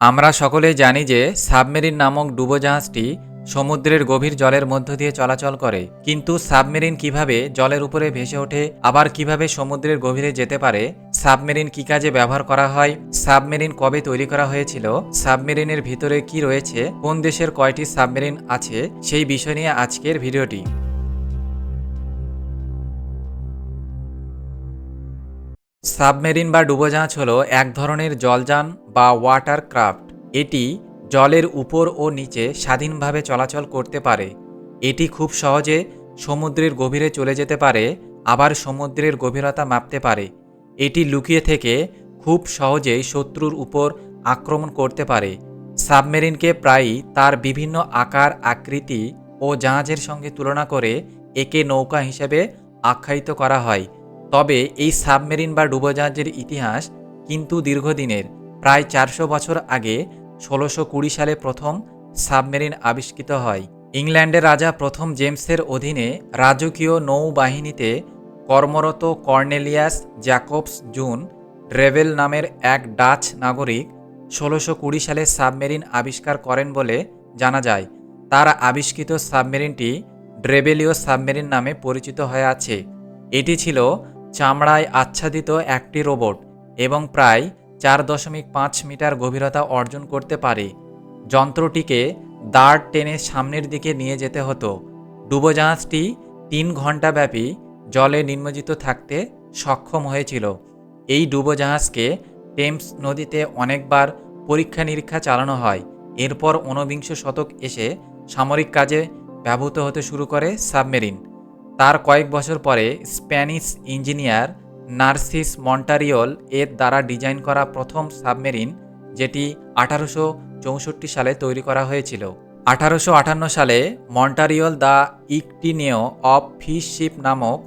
আমরা সকলেই জানি যে সাবমেরিন নামক ডুবোজাহাজটি সমুদ্রের গভীর জলের মধ্য দিয়ে চলাচল করে। কিন্তু সাবমেরিন কিভাবে জলের উপরে ভেসে ওঠে, আবার কিভাবে সমুদ্রের গভীরে যেতে পারে, সাবমেরিন কি কাজে ব্যবহার করা হয়, সাবমেরিন কবে তৈরি করা হয়েছিল, সাবমেরিনের ভিতরে কি রয়েছে, কোন দেশের কয়টি সাবমেরিন আছে, সেই বিষয় নিয়ে আজকের ভিডিওটি। সাবমেরিন বা ডুবোজাহাজ হলো এক ধরনের জলযান বা ওয়াটার ক্রাফট। এটি জলের উপর ও নিচে স্বাধীনভাবে চলাচল করতে পারে। এটি খুব সহজে সমুদ্রের গভীরে চলে যেতে পারে, আবার সমুদ্রের গভীরতা মাপতে পারে। এটি লুকিয়ে থেকে খুব সহজেই শত্রুর উপর আক্রমণ করতে পারে। সাবমেরিনকে প্রায়ই তার বিভিন্ন আকার, আকৃতি ও জাহাজের সঙ্গে তুলনা করে একে নৌকা হিসেবে আখ্যায়িত করা হয়। তবে এই সাবমেরিন বা ডুবোজাহাজের ইতিহাস কিন্তু দীর্ঘদিনের। প্রায় 400 বছর আগে 1620 সালে প্রথম সাবমেরিন আবিষ্কৃত হয়। ইংল্যান্ডের রাজা প্রথম জেমসের অধীনে রাজকীয় নৌবাহিনীতে কর্মরত কর্নেলিয়াস জ্যাকবস জুন ড্রেভেল নামের এক ডাচ নাগরিক 1620 সালে সাবমেরিন আবিষ্কার করেন বলে জানা যায়। তার আবিষ্কৃত সাবমেরিনটি ড্রেবেলীয় সাবমেরিন নামে পরিচিত হয়ে আছে। এটি ছিল চামড়ায় আচ্ছাদিত একটি রোবট এবং প্রায় 4.5 মিটার গভীরতা অর্জন করতে পারে। যন্ত্রটিকে দাঁড় টেনে সামনের দিকে নিয়ে যেতে হতো। ডুবোজাহাজটি 3 ঘন্টা ব্যাপী জলে নিমজ্জিত থাকতে সক্ষম হয়েছিল। এই ডুবোজাহাজকে টেমস নদীতে অনেকবার পরীক্ষা নিরীক্ষা চালানো হয়। এরপর ঊনবিংশ শতক এসে সামরিক কাজে ব্যবহৃত হতে শুরু করে সাবমেরিন। তার কয়েক বছর পরে স্প্যানিশ ইঞ্জিনিয়ার নার্সিস মন্টারিওল এর দ্বারা ডিজাইন করা প্রথম সাবমেরিন, যেটি 1864 সালে তৈরি করা হয়েছিল। 1858 সালে মন্টারিওল দ্য ইকটিনিও অফ ফিশ শিপ নামক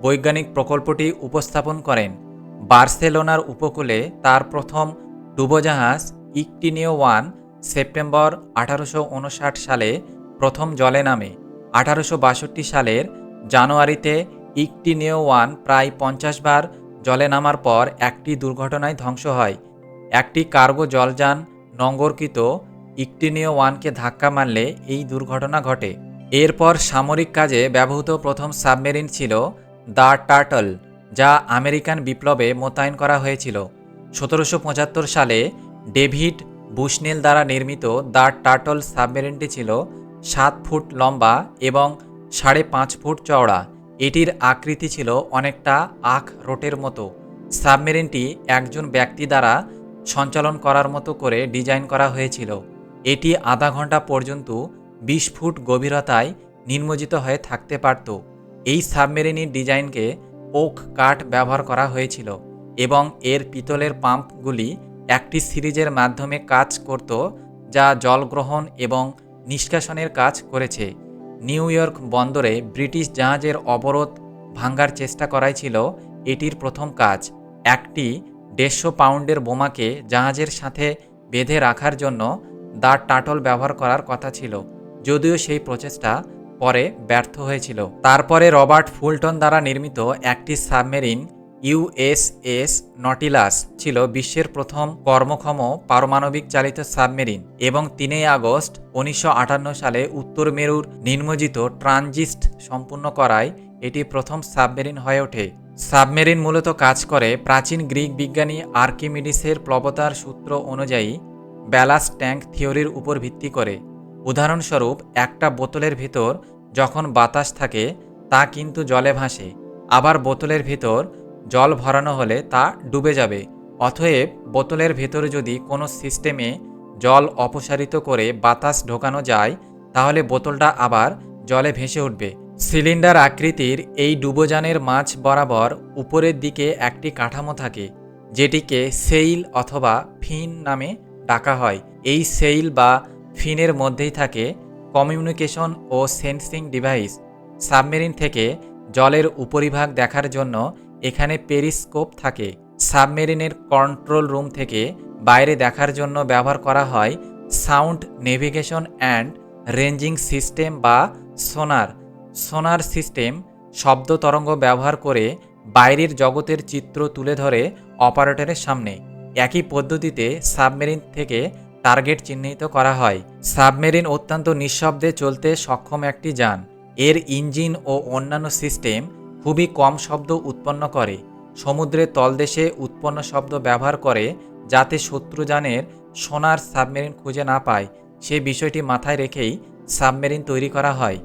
বৈজ্ঞানিক প্রকল্পটি উপস্থাপন করেন। বার্সেলোনার উপকূলে তার প্রথম ডুবোজাহাজ ইকটিনিও 1 সেপ্টেম্বর 1859 সালে প্রথম জলে নামে। 1862 সালের জানুয়ারিতে ইকটিনিও 1 প্রায় 50 বার জলে নামার পর একটি দুর্ঘটনায় ধ্বংস হয়। একটি কার্গো জলযান নঙ্গরকৃত ইকটিনিও 1কে ধাক্কা মারলে এই দুর্ঘটনা ঘটে। এরপর সামরিক কাজে ব্যবহৃত প্রথম সাবমেরিন ছিল দ্য টার্টল, যা আমেরিকান বিপ্লবে মোতায়েন করা হয়েছিল। 1775 সালে ডেভিড বুশনেল দ্বারা নির্মিত দ্য টার্টল সাবমেরিনটি ছিল 7 ফুট লম্বা এবং 5.5 ফুট চওড়া। এটির আকৃতি ছিল অনেকটা আখরোটের মতো। সাবমেরিনটি একজন ব্যক্তি দ্বারা সঞ্চালন করার মতো করে ডিজাইন করা হয়েছিল। এটি আধা ঘন্টা পর্যন্ত 20 ফুট গভীরতায় নিমজ্জিত হয়ে থাকতে পারত। এই সাবমেরিনের ডিজাইনকে ওক কাঠ ব্যবহার করা হয়েছিল এবং এর পিতলের পাম্পগুলি একটি সিরিজের মাধ্যমে কাজ করত, যা জল গ্রহণ এবং নিষ্কাশনের কাজ করেছে। নিউ ইয়র্ক বন্দরে ব্রিটিশ জাহাজের অবরোধ ভাঙ্গার চেষ্টা করাই ছিল এটির প্রথম কাজ। একটি 150 পাউন্ডের বোমাকে জাহাজের সাথে বেঁধে রাখার জন্য দ্য টার্টল ব্যবহার করার কথা ছিল, যদিও সেই প্রচেষ্টা পরে ব্যর্থ হয়েছিল। তারপরে রবার্ট ফুলটন দ্বারা নির্মিত একটি সাবমেরিন ইউএসএস নটিলাস ছিল বিশ্বের প্রথম কর্মক্ষম পারমাণবিক চালিত সাবমেরিন এবং 3 আগস্ট 1958 সালে উত্তর মেরুর নিমজ্জিত ট্রানজিট সম্পূর্ণ করায় এটি প্রথম সাবমেরিন হয়ে ওঠে। সাবমেরিন মূলত কাজ করে প্রাচীন গ্রিক বিজ্ঞানী আর্কিমিডিসের প্লবতার সূত্র অনুযায়ী ব্যালাস্ট ট্যাঙ্ক থিওরির উপর ভিত্তি করে। উদাহরণস্বরূপ, একটা বোতলের ভিতর যখন বাতাস থাকে তা কিন্তু জলে ভাসে, আবার বোতলের ভিতর জল ভরানো হলে তা ডুবে যাবে। অতএব বোতলের ভেতরে যদি কোনো সিস্টেমে জল অপসারিত করে বাতাস ঢোকানো যায়, তাহলে বোতলটা আবার জলে ভেসে উঠবে। সিলিন্ডার আকৃতির এই ডুবোযানের মাঝ বরাবর উপরের দিকে একটি কাঠামো থাকে, যেটিকে সেইল অথবা ফিন নামে ডাকা হয়। এই সেইল বা ফিনের মধ্যেই থাকে কমিউনিকেশন ও সেন্সিং ডিভাইস। সাবমেরিন থেকে জলের উপরিভাগ দেখার জন্য এখানে পেরিস্কোপ থাকে। সাবমেরিনের কন্ট্রোল রুম থেকে বাইরে দেখার জন্য ব্যবহার করা হয় sound navigation and ranging system বা সোনার। সোনার সিস্টেম শব্দ তরঙ্গ ব্যবহার করে বাইরের জগতের চিত্র তুলে ধরে অপারেটরের সামনে। একই পদ্ধতিতে সাবমেরিন থেকে টার্গেট চিহ্নিত করা হয়। সাবমেরিন অত্যন্ত নিঃশব্দে চলতে সক্ষম একটি যান। এর ইঞ্জিন ও অন্যান্য সিস্টেম খুবই কম শব্দ উৎপন্ন করে। সমুদ্রের তলদেশে উৎপন্ন শব্দ ব্যবহার করে যাতে শত্রুযানের সোনার সাবমেরিন খুঁজে না পায়, সে বিষয়টি মাথায় রেখেই সাবমেরিন তৈরি করা হয়।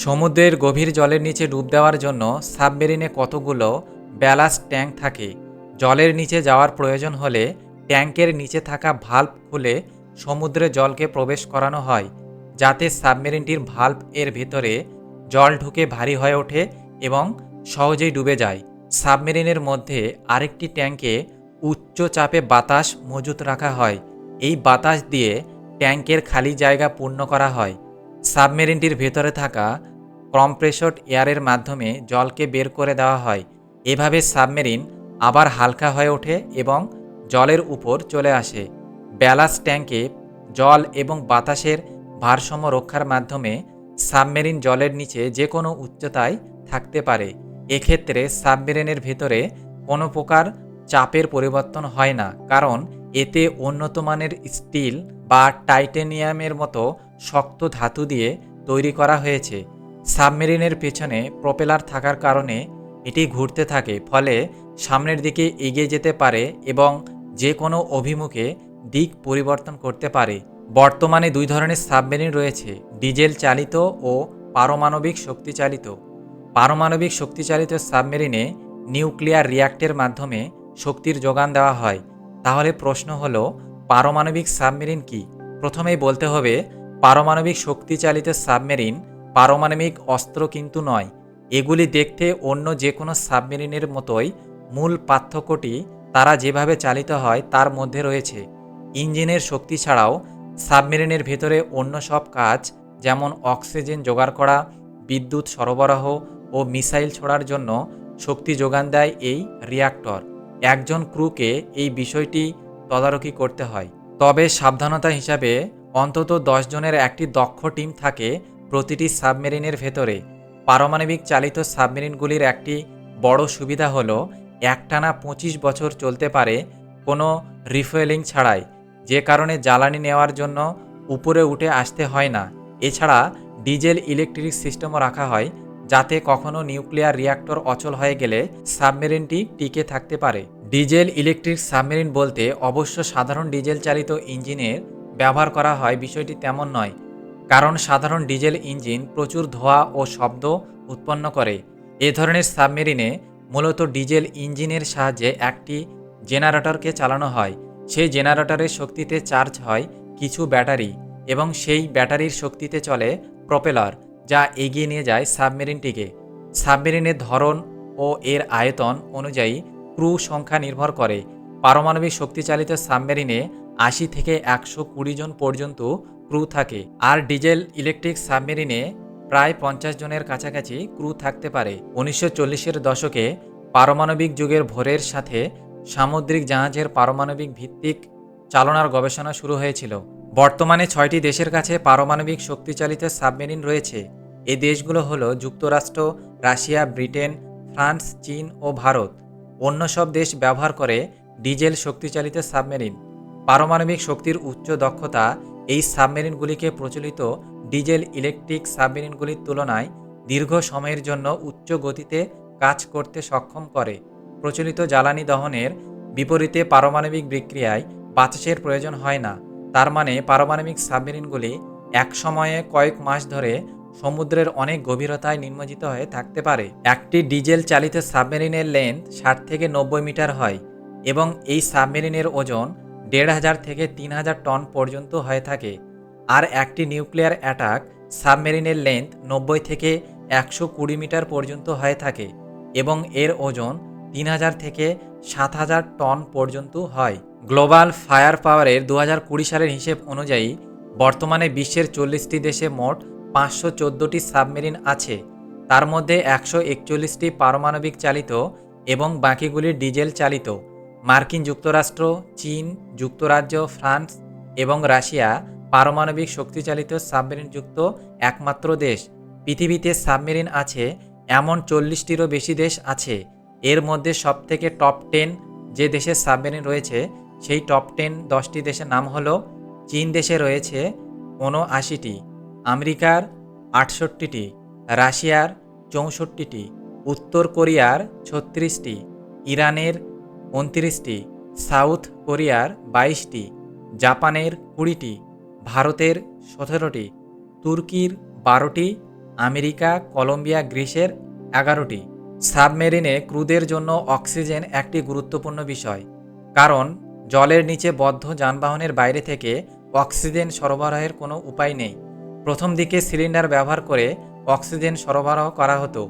সমুদ্রের গভীর জলের নিচে ডুব দেওয়ার জন্য সাবমেরিনে কতগুলো ব্যালাস্ট ট্যাঙ্ক থাকে। জলের নিচে যাওয়ার প্রয়োজন হলে ট্যাঙ্কের নিচে থাকা ভাল্ব খুলে সমুদ্রে জলকে প্রবেশ করানো হয়, যাতে সাবমেরিনটির ভাল্ব এর ভেতরে জল ঢুকে ভারী হয়ে ওঠে এবং সহজেই ডুবে যায়। সাবমেরিনের মধ্যে আরেকটি ট্যাঙ্কে উচ্চ চাপে বাতাস মজুত রাখা হয়। এই বাতাস দিয়ে ট্যাঙ্কের খালি জায়গা পূর্ণ করা হয়। সাবমেরিনটির ভেতরে থাকা কম্প্রেসড এয়ারের মাধ্যমে জলকে বের করে দেওয়া হয়। এভাবে সাবমেরিন আবার হালকা হয়ে ওঠে এবং জলের উপর চলে আসে। ব্যালাস্ট ট্যাঙ্কে জল এবং বাতাসের ভারসাম্য রক্ষার মাধ্যমে সাবমেরিন জলের নিচে যে কোনো উচ্চতায় থাকতে পারে। এক্ষেত্রে সাবমেরিনের ভেতরে কোনো প্রকার চাপের পরিবর্তন হয় না, কারণ এতে উন্নত মানের স্টিল বা টাইটেনিয়ামের মতো শক্ত ধাতু দিয়ে তৈরি করা হয়েছে। সাবমেরিনের পেছনে প্রপেলার থাকার কারণে এটি ঘুরতে থাকে, ফলে সামনের দিকে এগিয়ে যেতে পারে এবং যে কোনো অভিমুখে দিক পরিবর্তন করতে পারে। বর্তমানে দুই ধরনের সাবমেরিন রয়েছে, ডিজেল চালিত ও পারমাণবিক শক্তিচালিত। পারমাণবিক শক্তিচালিত সাবমেরিনে নিউক্লিয়ার রিয়্যাক্টের মাধ্যমে শক্তির যোগান দেওয়া হয়। তাহলে প্রশ্ন হলো, পারমাণবিক সাবমেরিন কি? প্রথমেই বলতে হবে, পারমাণবিক শক্তিচালিত সাবমেরিন পারমাণবিক অস্ত্র কিন্তু নয়। এগুলি দেখতে অন্য যে কোনো সাবমেরিনের মতোই। মূল পার্থক্যটি তারা যেভাবে চালিত হয় তার মধ্যে রয়েছে। ইঞ্জিনের শক্তি ছাড়াও সাবমেরিনের ভেতরে অন্য সব কাজ, যেমন অক্সিজেন জোগাড় করা, বিদ্যুৎ সরবরাহ ও মিসাইল ছোড়ার জন্য শক্তি যোগান দেয় এই রিয়্যাক্টর। একজন ক্রুকে এই বিষয়টি তদারকি করতে হয়। তবে সাবধানতা হিসাবে অন্তত 10 জনের একটি দক্ষ টিম থাকে প্রতিটি সাবমেরিনের ভেতরে। পারমাণবিক চালিত সাবমেরিনগুলির একটি বড় সুবিধা হলো একটানা 25 বছর চলতে পারে কোনো রিফুয়েলিং ছাড়াই, যে কারণে জ্বালানি নেওয়ার জন্য উপরে উঠে আসতে হয় না। এছাড়া ডিজেল ইলেকট্রিক সিস্টেমও রাখা হয়, যাতে কখনো নিউক্লিয়ার রিয়্যাক্টর অচল হয়ে গেলে সাবমেরিনটি টিকে থাকতে পারে। ডিজেল ইলেকট্রিক সাবমেরিন বলতে অবশ্য সাধারণ ডিজেল চালিত ইঞ্জিনের ব্যবহার করা হয় বিষয়টি তেমন নয়, কারণ সাধারণ ডিজেল ইঞ্জিন প্রচুর ধোঁয়া ও শব্দ উৎপন্ন করে। এ ধরনের সাবমেরিনে মূলত ডিজেল ইঞ্জিনের সাহায্যে একটি জেনারেটরকে চালানো হয়। সেই জেনারেটরের শক্তিতে চার্জ হয় কিছু ব্যাটারি এবং সেই ব্যাটারির শক্তিতে চলে প্রপেলার, যা এগিয়ে নিয়ে যায় সাবমেরিনটিকে। সাবমেরিনের ধরন ও এর আয়তন অনুযায়ী ক্রু সংখ্যা নির্ভর করে। পারমাণবিক শক্তিচালিত সাবমেরিনে 80 থেকে 120 জন পর্যন্ত ক্রু থাকে, আর ডিজেল ইলেকট্রিক সাবমেরিনে প্রায় 50 জনের কাছাকাছি ক্রু থাকতে পারে। 1940-এর দশকে পারমাণবিক যুগের ভোরের সাথে সামুদ্রিক জাহাজের পারমাণবিক ভিত্তিক চালনার গবেষণা শুরু হয়েছিল। বর্তমানে 6টি দেশের কাছে পারমাণবিক শক্তিচালিত সাবমেরিন রয়েছে। এই দেশগুলো হলো যুক্তরাষ্ট্র, রাশিয়া, ব্রিটেন, ফ্রান্স, চীন ও ভারত। অন্য সব দেশ ব্যবহার করে ডিজেল শক্তিচালিত সাবমেরিন। পারমাণবিক শক্তির উচ্চ দক্ষতা এই সাবমেরিনগুলিকে প্রচলিত ডিজেল ইলেকট্রিক সাবমেরিনগুলির তুলনায় দীর্ঘ সময়ের জন্য উচ্চ গতিতে কাজ করতে সক্ষম করে। প্রচলিত জ্বালানি দহনের বিপরীতে পারমাণবিক বিক্রিয়ায় বাতাসের প্রয়োজন হয় না। তার মানে পারমাণবিক সাবমেরিনগুলি এক সময়ে কয়েক মাস ধরে সমুদ্রের অনেক গভীরতায় নিমজ্জিত হয়ে থাকতে পারে। একটি ডিজেল চালিত সাবমেরিনের লেন্থ 60 থেকে 90 মিটার হয় এবং এই সাবমেরিনের ওজন 1500 থেকে 3000 টন পর্যন্ত হয়ে থাকে। আর একটি নিউক্লিয়ার অ্যাটাক সাবমেরিনের লেন্থ 90 থেকে 120 মিটার পর্যন্ত হয়ে থাকে এবং এর ওজন 3000 থেকে 7000 টন পর্যন্ত হয়। গ্লোবাল ফায়ার পাওয়ারের 2020 সালের হিসেব অনুযায়ী বর্তমানে বিশ্বের 40টি দেশে মোট 514টি সাবমেরিন আছে। তার মধ্যে 141টি পারমাণবিক চালিত এবং বাকিগুলি ডিজেল চালিত। মার্কিন যুক্তরাষ্ট্র, চীন, যুক্তরাজ্য, ফ্রান্স এবং রাশিয়া পারমাণবিক শক্তিচালিত সাবমেরিনযুক্ত একমাত্র দেশ। পৃথিবীতে সাবমেরিন আছে এমন 40টিরও বেশি দেশ আছে। এর মধ্যে সবথেকে টপ 10 যে দেশের সাবমেরিন রয়েছে সেই টপ 10 10টি দেশের নাম হলো চীন দেশে রয়েছে ৭৯টি, আমেরিকার ৬৮টি, রাশিয়ার ৬৪টি, উত্তর কোরিয়ার ৩৬টি, ইরানের ২৯টি, সাউথ কোরিয়ার ২২টি, জাপানের ২০টি, ভারতের ১৭টি, তুর্কির ১২টি, আমেরিকা, কলম্বিয়া, গ্রিসের ১১টি। সাবমেরিনে ক্রুদের জন্য অক্সিজেন একটি গুরুত্বপূর্ণ বিষয়, কারণ জলের নিচে বদ্ধ যানবাহনের বাইরে থেকে অক্সিজেন সরবরাহের কোনো উপায় নেই। প্রথম দিকে সিলিন্ডার ব্যবহার করে অক্সিজেন সরবরাহ করা হতো,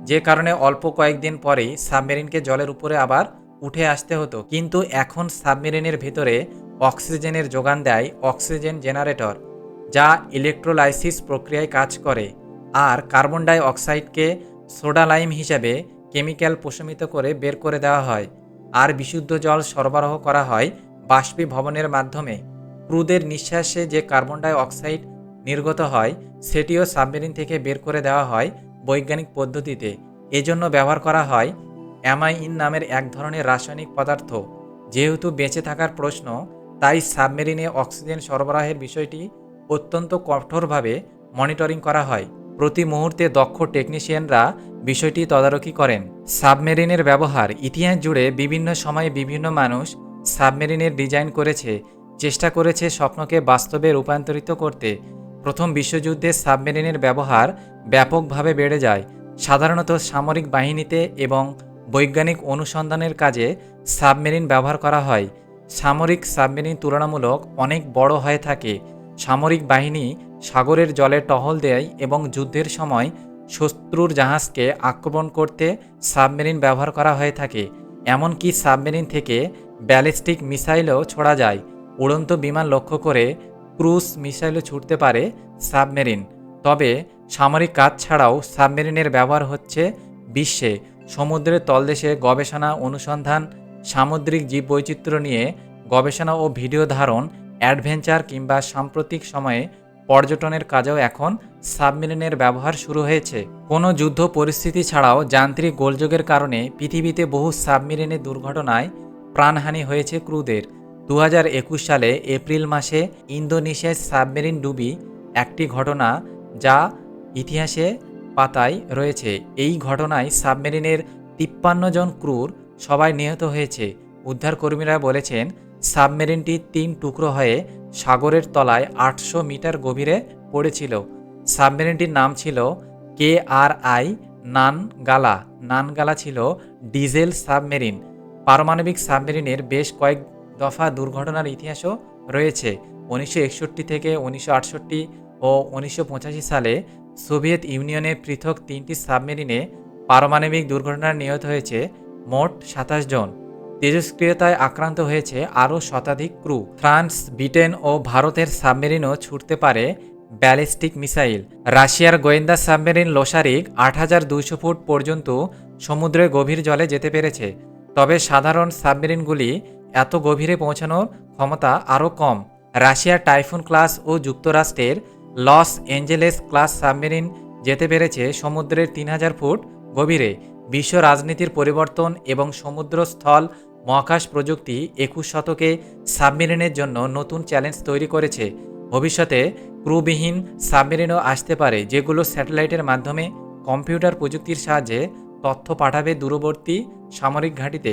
যে কারণে অল্প কয়েকদিন পরেই সাবমেরিনকে জলের উপরে আবার উঠে আসতে হতো। কিন্তু এখন সাবমেরিনের ভিতরে অক্সিজেনের যোগান দেয় অক্সিজেন জেনারেটর, যা ইলেকট্রোলাইসিস প্রক্রিয়ায় কাজ করে আর কার্বন ডাই অক্সাইডকে সোডা লাইম হিসাবে কেমিক্যাল প্রশমিত করে বের করে দেওয়া হয়, আর বিশুদ্ধ জল সরবরাহ করা হয় বাষ্পীভবনের মাধ্যমে। ক্রুদের নিঃশ্বাসে যে কার্বন ডাই অক্সাইড নির্গত হয় সেটিও সাবমেরিন থেকে বের করে দেওয়া হয় বৈজ্ঞানিক পদ্ধতিতে। এজন্য ব্যবহার করা হয় অ্যামাইন নামের এক ধরনের রাসায়নিক পদার্থ। যেহেতু বেঁচে থাকার প্রশ্ন, তাই সাবমেরিনে অক্সিজেন সরবরাহের বিষয়টি অত্যন্ত কঠোরভাবে মনিটরিং করা হয়। প্রতি মুহূর্তে দক্ষ টেকনিশিয়ানরা বিষয়টি তদারকি করেন। সাবমেরিনের ব্যবহার ইতিহাস জুড়ে বিভিন্ন সময়ে বিভিন্ন মানুষ সাবমেরিনের ডিজাইন করেছে, চেষ্টা করেছে স্বপ্নকে বাস্তবে রূপান্তরিত করতে। প্রথম বিশ্বযুদ্ধে সাবমেরিনের ব্যবহার ব্যাপকভাবে বেড়ে যায়, সাধারণত সামরিক বাহিনীতে এবং বৈজ্ঞানিক অনুসন্ধানের কাজে সাবমেরিন ব্যবহার করা হয়। সামরিক সাবমেরিন তুলনামূলক অনেক বড় হয়ে থাকে। সামরিক বাহিনী সাগরের জলে টহল দেয় এবং যুদ্ধের সময় শত্রুর জাহাজকে আক্রমণ করতে সাবমেরিন ব্যবহার করা হয়ে থাকে। এমনকি সাবমেরিন থেকে ব্যালিস্টিক মিসাইলও ছোড়া যায়। উড়ন্ত বিমান লক্ষ্য করে ক্রুজ মিসাইলও ছুটতে পারে সাবমেরিন। তবে সামরিক কাজ ছাড়াও সাবমেরিনের ব্যবহার হচ্ছে বিশ্বে সমুদ্রের তলদেশে গবেষণা, অনুসন্ধান, সামুদ্রিক জীববৈচিত্র্য নিয়ে গবেষণা ও ভিডিও ধারণ, অ্যাডভেঞ্চার কিংবা সাম্প্রতিক সময়ে পর্যটনের কাজেও এখন সাবমেরিনের ব্যবহার শুরু হয়েছে। কোনো যুদ্ধ পরিস্থিতি ছাড়াও যান্ত্রিক গোলযোগের কারণে পৃথিবীতে বহু সাবমেরিনের দুর্ঘটনায় প্রাণহানি হয়েছে ক্রুদের। ২০২১ সালে এপ্রিল মাসে ইন্দোনেশিয়ায় সাবমেরিন ডুবি একটি ঘটনা যা ইতিহাসে পাতায় রয়েছে। এই ঘটনায় সাবমেরিনের ৫৩ জন ক্রুর সবাই নিহত হয়েছে। উদ্ধারকর্মীরা বলেছেন সাবমেরিনটি ৩ টুকরো হয়ে সাগরের তলায় ৮০০ মিটার গভীরে পড়েছিল। সাবমেরিনটির নাম ছিল KRI নানগালা। নানগালা ছিল ডিজেল সাবমেরিন। পারমাণবিক সাবমেরিনের বেশ কয়েক দফা দুর্ঘটনার ইতিহাসও রয়েছে। ১৯৬১ থেকে ১৯৬৮ ও ১৯৮৫ সালে সোভিয়েত ইউনিয়নের পৃথক ৩টি সাবমেরিনে পারমাণবিক দুর্ঘটনায় নিহত হয়েছে মোট ২৭ জন। তেজস্ক্রিয়তায় আক্রান্ত হয়েছে আরও শতাধিক ক্রু। ফ্রান্স, ব্রিটেন ও ভারতের সাবমেরিনও ছুটতে পারে ব্যালিস্টিক মিসাইল। রাশিয়ার গোয়েন্দা সাবমেরিন লোসারিক ৮,২০০ ফুট পর্যন্ত সমুদ্রের গভীর জলে যেতে পেরেছে। তবে সাধারণ সাবমেরিনগুলি এত গভীরে পৌঁছানোর ক্ষমতা আরও কম। রাশিয়ার টাইফুন ক্লাস ও যুক্তরাষ্ট্রের লস অ্যাঞ্জেলেস ক্লাস সাবমেরিন যেতে পেরেছে সমুদ্রের ৩,০০০ ফুট গভীরে। বিশ্ব রাজনীতির পরিবর্তন এবং সমুদ্রস্থল মহাকাশ প্রযুক্তি ২১ শতকে সাবমেরিনের জন্য নতুন চ্যালেঞ্জ তৈরি করেছে। ভবিষ্যতে ক্রুবিহীন সাবমেরিনও আসতে পারে, যেগুলো স্যাটেলাইটের মাধ্যমে কম্পিউটার প্রযুক্তির সাহায্যে তথ্য পাঠাবে দূরবর্তী সামরিক ঘাঁটিতে।